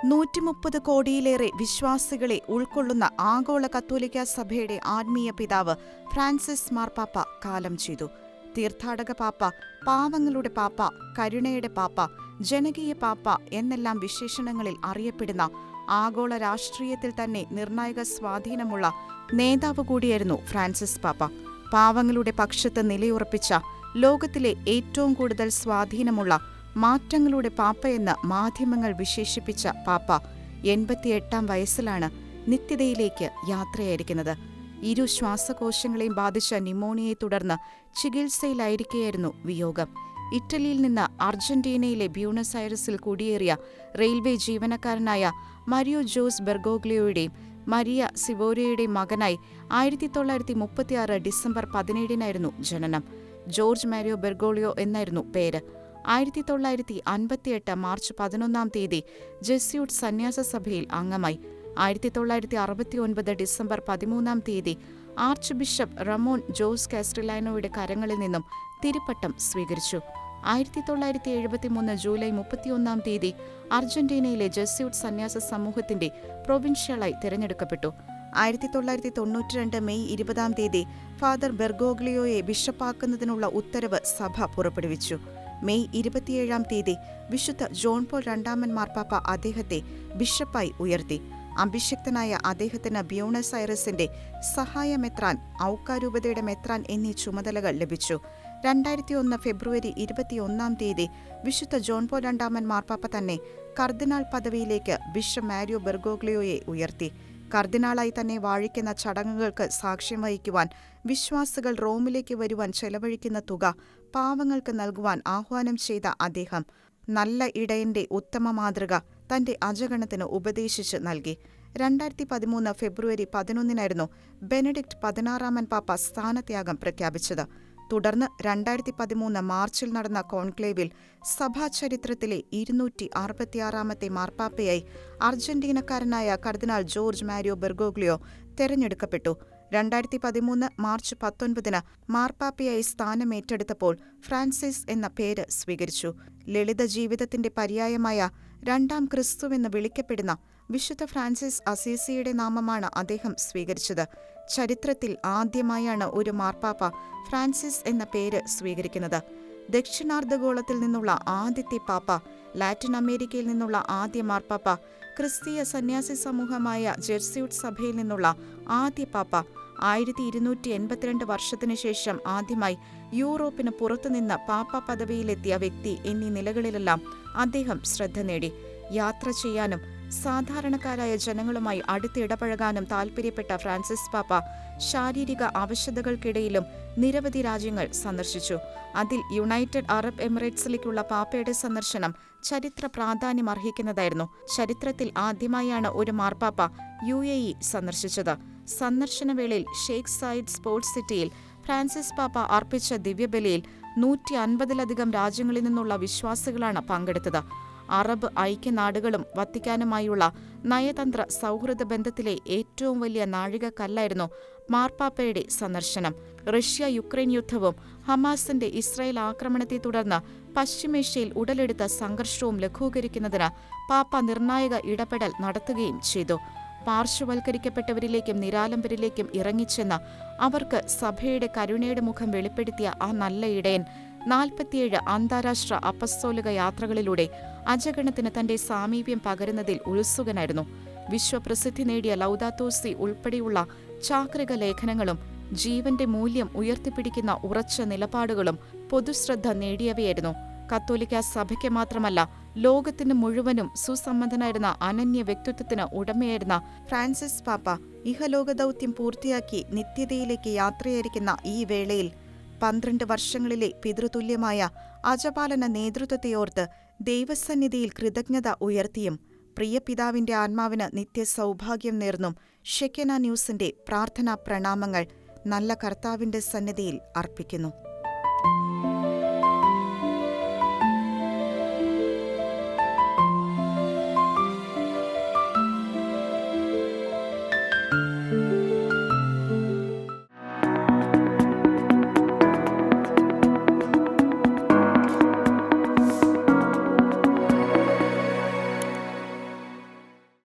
130 കോടിയിലേറെ വിശ്വാസികളെ ഉൾക്കൊള്ളുന്ന ആഗോള കത്തോലിക്കാ സഭയുടെ ആത്മീയ പിതാവ് ഫ്രാൻസിസ് മാർപ്പാപ്പ കാലം ചെയ്തു. തീർത്ഥാടക പാപ്പ, പാവങ്ങളുടെ പാപ്പ, കരുണയുടെ പാപ്പ, ജനകീയ പാപ്പ എന്നെല്ലാം വിശേഷണങ്ങളിൽ അറിയപ്പെടുന്ന ആഗോള രാഷ്ട്രീയത്തിൽ തന്നെ നിർണായക സ്വാധീനമുള്ള നേതാവ് കൂടിയായിരുന്നു ഫ്രാൻസിസ് പാപ്പ. പാവങ്ങളുടെ പക്ഷത്ത് നിലയുറപ്പിച്ച, ലോകത്തിലെ ഏറ്റവും കൂടുതൽ സ്വാധീനമുള്ള മാറ്റങ്ങളുടെ പാപ്പയെന്ന് മാധ്യമങ്ങൾ വിശേഷിപ്പിച്ച പാപ്പ 88-ാം വയസ്സിലാണ് നിത്യതയിലേക്ക് യാത്രയായിരിക്കുന്നത്. ഇരു ശ്വാസകോശങ്ങളെയും ബാധിച്ച ന്യൂമോണിയയെ തുടർന്ന് ചികിത്സയിലായിരിക്കെയായിരുന്നു വിയോഗം. ഇറ്റലിയിൽ നിന്ന് അർജന്റീനയിലെ ബ്യൂണസ് ഐറിസിൽ കുടിയേറിയ റെയിൽവേ ജീവനക്കാരനായ മരിയോ ജോസ് ബെർഗോഗ്ലിയോയുടെയും മരിയ സിവോരയുടെയും മകനായി 1936 ഡിസംബർ 17-നായിരുന്നു ജനനം. ജോർജ് മാരിയോ ബെർഗോഗ്ലിയോ എന്നായിരുന്നു പേര്. 1958 മാർച്ച് 11-ാം തീയതി ജെസ്യൂട്ട് സന്യാസ സഭയിൽ അംഗമായി. 1969 ഡിസംബർ 13-ാം തീയതി ആർച്ച് ബിഷപ്പ് റമോൺ ജോസ് കാസ്റ്റിലാനോയുടെ കരങ്ങളിൽ നിന്നും തിരുപ്പട്ടം സ്വീകരിച്ചു. 1973 ജൂലൈ 31-ാം തീയതി അർജന്റീനയിലെ ജെസ്യൂട്ട് സന്യാസ സമൂഹത്തിന്റെ പ്രൊവിൻഷ്യലായി തിരഞ്ഞെടുക്കപ്പെട്ടു. 1992 മെയ് 20-ാം തീയതി ഫാദർ ബെർഗോഗ്ലിയോയെ ബിഷപ്പാക്കുന്നതിനുള്ള ഉത്തരവ് സഭ പുറപ്പെടുവിച്ചു. മെയ് 27-ാം തീയതി വിശുദ്ധ ജോൺ പോൾ രണ്ടാമൻ മാർപ്പാപ്പ അദ്ദേഹത്തെ ബിഷപ്പായി ഉയർത്തി. അഭിഷിക്തനായ അദ്ദേഹത്തിന് ബ്യൂണസ് ഐറിസിന്റെ സഹായ മെത്രാൻ, ഔക്കാരൂപതയുടെ മെത്രാൻ എന്നീ ചുമതലകൾ ലഭിച്ചു. 2001 ഫെബ്രുവരി 21-ാം തീയതി വിശുദ്ധ ജോൺ പോൾ രണ്ടാമൻ മാർപ്പാപ്പ തന്നെ കർദിനാൾ പദവിയിലേക്ക് ബിഷപ്പ് മാരിയോ ബെർഗോഗ്ലിയോയെ ഉയർത്തി. കർദിനാളായി തന്നെ വാഴിക്കുന്ന ചടങ്ങുകൾക്ക് സാക്ഷ്യം വഹിക്കുവാൻ, വിശ്വാസികൾ റോമിലേക്ക് വരുവാൻ ചെലവഴിക്കുന്ന തുക പാവങ്ങൾക്ക് നൽകുവാൻ ആഹ്വാനം ചെയ്ത അദ്ദേഹം നല്ല ഇടയന്റെ ഉത്തമ മാതൃക തന്റെ അജഗണത്തിന് ഉപദേശിച്ച് നൽകി. 2013 ഫെബ്രുവരി 11-നായിരുന്നു ബെനഡിക്ട് 16-ാമൻ പാപ്പ സ്ഥാനത്യാഗം പ്രഖ്യാപിച്ചത്. തുടർന്ന് 2013 മാർച്ചിൽ നടന്ന കോൺക്ലേവിൽ സഭാചരിത്രത്തിലെ 266-ാമത്തെ മാർപ്പാപ്പയായി അർജന്റീനക്കാരനായ കർദിനാൾ ജോർജ് മാരിയോ ബെർഗോഗ്ലിയോ തെരഞ്ഞെടുക്കപ്പെട്ടു. 2013 മാർച്ച് 19-ന് മാർപ്പാപ്പയായി സ്ഥാനമേറ്റെടുത്തപ്പോൾ ഫ്രാൻസിസ് എന്ന പേര് സ്വീകരിച്ചു. ലളിത ജീവിതത്തിന്റെ പര്യായമായ രണ്ടാം ക്രിസ്തുവെന്ന് വിളിക്കപ്പെടുന്ന വിശുദ്ധ ഫ്രാൻസിസ് അസീസിയുടെ നാമമാണ് അദ്ദേഹം സ്വീകരിച്ചത്. ചരിത്രത്തിൽ ആദ്യമായാണ് ഒരു മാർപ്പാപ്പ ഫ്രാൻസിസ് എന്ന പേര് സ്വീകരിക്കുന്നത്. ദക്ഷിണാർദ്ധഗോളത്തിൽ നിന്നുള്ള ആദ്യത്തെ പാപ്പ, ലാറ്റിൻ അമേരിക്കയിൽ നിന്നുള്ള ആദ്യ മാർപ്പാപ്പ, ക്രിസ്തീയ സന്യാസി സമൂഹമായ ജെസ്യൂട്ട് സഭയിൽ നിന്നുള്ള ആദ്യ പാപ്പ, 1282 വർഷത്തിനു ശേഷം ആദ്യമായി യൂറോപ്പിന് പുറത്തുനിന്ന് പാപ്പ പദവിയിലെത്തിയ വ്യക്തി എന്നീ നിലകളിലെല്ലാം അദ്ദേഹം ശ്രദ്ധ നേടി. യാത്ര ചെയ്യാനും സാധാരണക്കാരായ ജനങ്ങളുമായി അടുത്തിടപഴകാനും താൽപര്യപ്പെട്ട ഫ്രാൻസിസ് പാപ്പ ശാരീരിക അവശതകൾക്കിടയിലും നിരവധി രാജ്യങ്ങൾ സന്ദർശിച്ചു. അതിൽ യുണൈറ്റഡ് അറബ് എമിറേറ്റ്സിലേക്കുള്ള പാപ്പയുടെ സന്ദർശനം ചരിത്ര പ്രാധാന്യമർഹിക്കുന്നതായിരുന്നു. ചരിത്രത്തിൽ ആദ്യമായാണ് ഒരു മാർപ്പാപ്പ UAE സന്ദർശിച്ചത്. സന്ദർശനവേളയിൽ ഷെയ്ഖ് സായിദ് സ്പോർട്സ് സിറ്റിയിൽ ഫ്രാൻസിസ് പാപ്പ അർപ്പിച്ച ദിവ്യബലിയിൽ 150-ലധികം രാജ്യങ്ങളിൽ നിന്നുള്ള വിശ്വാസികളാണ് പങ്കെടുത്തത്. അറബ് ഐക്യനാടുകളും വത്തിക്കാനുമായുള്ള നയതന്ത്ര സൗഹൃദ ബന്ധത്തിലെ ഏറ്റവും വലിയ നാഴികക്കല്ലായിരുന്നു മാർപ്പാപ്പയുടെ സന്ദർശനം. റഷ്യ യുക്രൈൻ യുദ്ധവും ഹമാസിന്റെ ഇസ്രായേൽ ആക്രമണത്തെ തുടർന്ന് പശ്ചിമേഷ്യയിൽ ഉടലെടുത്ത സംഘർഷവും ലഘൂകരിക്കുന്നതിന് പാപ്പ നിർണായക ഇടപെടൽ നടത്തുകയും ചെയ്തു. പാർശ്വവൽക്കരിക്കപ്പെട്ടവരിലേക്കും നിരാലംബരിലേക്കും ഇറങ്ങിച്ചെന്ന് അവർക്ക് സഭയുടെ കരുണയുടെ മുഖം വെളിപ്പെടുത്തിയ ആ നല്ല ഇടയൻ 47 അന്താരാഷ്ട്ര അപ്പസ്തോലിക യാത്രകളിലൂടെ അജഗണത്തിന് തന്റെ സാമീപ്യം പകരുന്നതിൽ ഉത്സുകനായിരുന്നു. വിശ്വപ്രസിദ്ധി നേടിയ ലൗദാത്തോ സി ഉൾപ്പെടെയുള്ള ചാക്രിക ലേഖനങ്ങളും ജീവന്റെ മൂല്യം ഉയർത്തിപ്പിടിക്കുന്ന ഉറച്ച നിലപാടുകളും പൊതുശ്രദ്ധ നേടിയവയായിരുന്നു. കത്തോലിക്ക സഭയ്ക്ക് മാത്രമല്ല, ലോകത്തിന് മുഴുവനും സുസമ്മതനായിരുന്ന അനന്യ വ്യക്തിത്വത്തിന് ഉടമയായിരുന്ന ഫ്രാൻസിസ് പാപ്പ ഇഹലോക ദൗത്യം പൂർത്തിയാക്കി നിത്യതയിലേക്ക് യാത്രയായിരിക്കുന്ന ഈ വേളയിൽ 12 വർഷങ്ങളിലെ പിതൃതുല്യമായ അജപാലന നേതൃത്വത്തെയോർത്ത് ദൈവസന്നിധിയിൽ കൃതജ്ഞത ഉയർത്തിയും പ്രിയ പിതാവിന്റെ ആത്മാവിന് നിത്യസൗഭാഗ്യം നേർന്നും ഷെക്കന ന്യൂസിന്റെ പ്രാർത്ഥനാ പ്രണാമങ്ങൾ നല്ല കർത്താവിന്റെ സന്നിധിയിൽ അർപ്പിക്കുന്നു.